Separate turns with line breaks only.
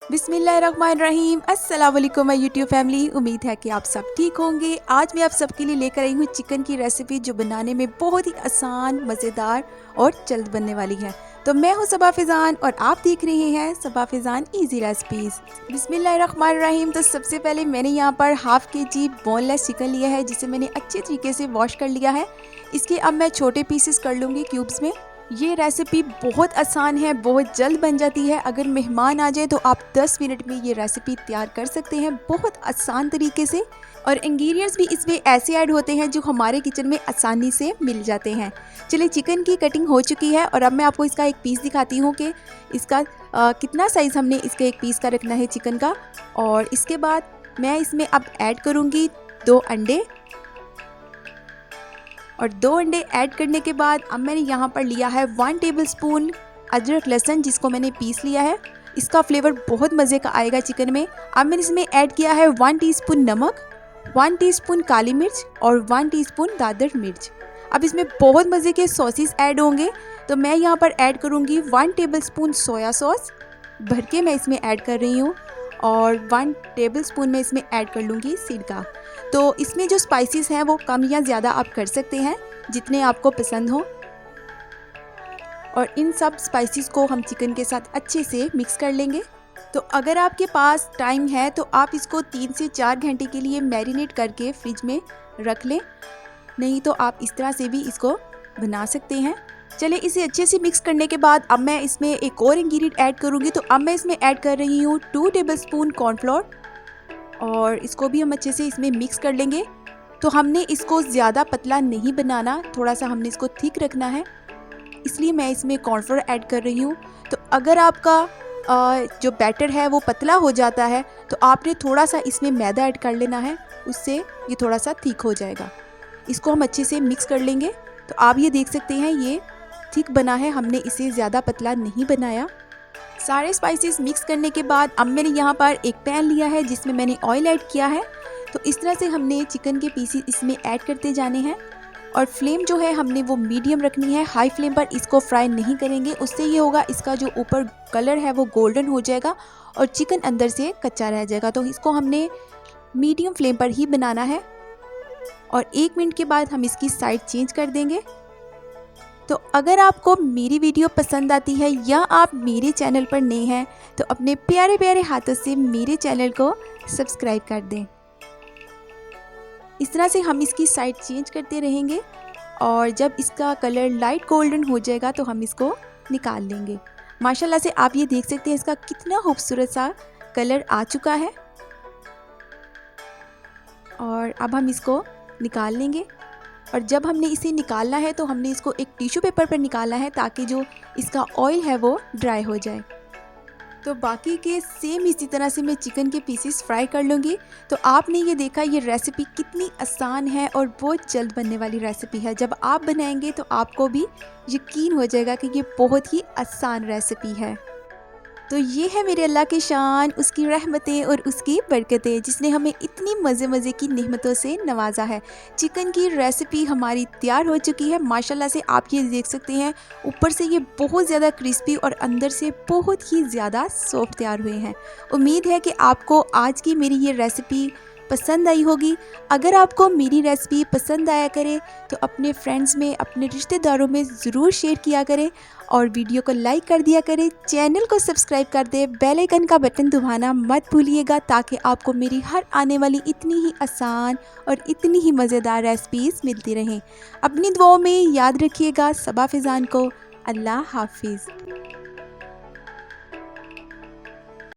बिस्मिल्लाहिर्रहमानिर्रहीम। अस्सलाम वालेकुम माय यूट्यूब फैमिली। उम्मीद है कि आप सब ठीक होंगे। आज मैं आप सबके लिए लेकर आई हूँ चिकन की रेसिपी जो बनाने में बहुत ही आसान, मज़ेदार और जल्द बनने वाली है। तो मैं हूँ सबा फिजान और आप देख रहे हैं सबा फिजान इजी रेसिपीज़। बिस्मिल्लाहिर्रहमानिर्रहीम। तो सबसे पहले मैंने यहाँ पर हाफ़ kg बोनलेस चिकन लिया है जिसे मैंने अच्छे तरीके से वॉश कर लिया है। इसके अब मैं छोटे पीसेस कर लूँगी क्यूब्स में। ये रेसिपी बहुत आसान है, बहुत जल्द बन जाती है। अगर मेहमान आ जाए तो आप 10 मिनट में ये रेसिपी तैयार कर सकते हैं बहुत आसान तरीके से। और इंग्रेडिएंट्स भी इसमें ऐसे ऐड होते हैं जो हमारे किचन में आसानी से मिल जाते हैं। चलिए, चिकन की कटिंग हो चुकी है और अब मैं आपको इसका एक पीस दिखाती हूँ कि इसका कितना साइज़ हमने इसके एक पीस का रखना है चिकन का। और इसके बाद मैं इसमें अब ऐड करूँगी 2 अंडे। और 2 अंडे ऐड करने के बाद अब मैंने यहाँ पर लिया है 1 टेबलस्पून अदरक लहसुन जिसको मैंने पीस लिया है। इसका फ्लेवर बहुत मज़े का आएगा चिकन में। अब मैंने इसमें ऐड किया है 1 टीस्पून नमक, 1 टीस्पून काली मिर्च और 1 टीस्पून दादर मिर्च। अब इसमें बहुत मज़े के सॉसेस ऐड होंगे तो मैं यहाँ पर ऐड करूँगी 1 टेबलस्पून सोया सॉस भर के मैं इसमें ऐड कर रही हूँ। और 1 टेबलस्पून में इसमें ऐड कर लूँगी सिरका। तो इसमें जो स्पाइसेस हैं वो कम या ज़्यादा आप कर सकते हैं जितने आपको पसंद हो। और इन सब स्पाइसेस को हम चिकन के साथ अच्छे से मिक्स कर लेंगे। तो अगर आपके पास टाइम है तो आप इसको 3 से 4 घंटे के लिए मैरिनेट करके फ्रिज में रख लें, नहीं तो आप इस तरह से भी इसको बना सकते हैं। चलिए, इसे अच्छे से मिक्स करने के बाद अब मैं इसमें एक और इंग्रेडिएंट ऐड करूँगी। तो अब मैं इसमें ऐड कर रही हूँ 2 टेबलस्पून कॉर्नफ्लोर और इसको भी हम अच्छे से इसमें मिक्स कर लेंगे। तो हमने इसको ज़्यादा पतला नहीं बनाना, थोड़ा सा हमने इसको थिक रखना है, इसलिए मैं इसमें कॉर्नफ्लोर ऐड कर रही हूँ। तो अगर आपका जो बैटर है वो पतला हो जाता है तो आपने थोड़ा सा इसमें मैदा ऐड कर लेना है, उससे ये थोड़ा सा थिक हो जाएगा। इसको हम अच्छे से मिक्स कर लेंगे। तो आप ये देख सकते हैं ये थिक बना है, हमने इसे ज़्यादा पतला नहीं बनाया। सारे स्पाइसेस मिक्स करने के बाद अब मैंने यहाँ पर एक पैन लिया है जिसमें मैंने ऑयल ऐड किया है। तो इस तरह से हमने चिकन के पीसेस इसमें ऐड करते जाने हैं। और फ्लेम जो है हमने वो मीडियम रखनी है, हाई फ्लेम पर इसको फ्राई नहीं करेंगे। उससे ये होगा इसका जो ऊपर कलर है वो गोल्डन हो जाएगा और चिकन अंदर से कच्चा रह जाएगा। तो इसको हमने मीडियम फ्लेम पर ही बनाना है। और 1 मिनट के बाद हम इसकी साइड चेंज कर देंगे। तो अगर आपको मेरी वीडियो पसंद आती है या आप मेरे चैनल पर नए हैं तो अपने प्यारे प्यारे हाथों से मेरे चैनल को सब्सक्राइब कर दें। इस तरह से हम इसकी साइड चेंज करते रहेंगे और जब इसका कलर लाइट गोल्डन हो जाएगा तो हम इसको निकाल लेंगे। माशाल्लाह से आप ये देख सकते हैं इसका कितना खूबसूरत सा कलर आ चुका है। और अब हम इसको निकाल लेंगे। और जब हमने इसे निकालना है तो हमने इसको एक टिश्यू पेपर पर निकालना है ताकि जो इसका ऑयल है वो ड्राई हो जाए। तो बाकी के सेम इसी तरह से मैं चिकन के पीसेस फ्राई कर लूँगी। तो आपने ये देखा ये रेसिपी कितनी आसान है और बहुत जल्द बनने वाली रेसिपी है। जब आप बनाएंगे तो आपको भी यकीन हो जाएगा कि ये बहुत ही आसान रेसिपी है। तो ये है मेरे अल्लाह की शान, उसकी रहमतें और उसकी बरकतें जिसने हमें इतनी मज़े की नेमतों से नवाजा है। चिकन की रेसिपी हमारी तैयार हो चुकी है। माशाल्लाह से आप ये देख सकते हैं ऊपर से ये बहुत ज़्यादा क्रिस्पी और अंदर से बहुत ही ज़्यादा सॉफ्ट तैयार हुए हैं। उम्मीद है कि आपको आज की मेरी ये रेसिपी पसंद आई होगी। अगर आपको मेरी रेसिपी पसंद आया करे तो अपने फ्रेंड्स में, अपने रिश्तेदारों में ज़रूर शेयर किया करें और वीडियो को लाइक कर दिया करें। चैनल को सब्सक्राइब कर दें, बेल आइकन का बटन दबाना मत भूलिएगा ताकि आपको मेरी हर आने वाली इतनी ही आसान और इतनी ही मज़ेदार रेसिपीज़ मिलती रहें। अपनी दुआओं में याद रखिएगा सबा फिजान को। अल्लाह हाफिज़।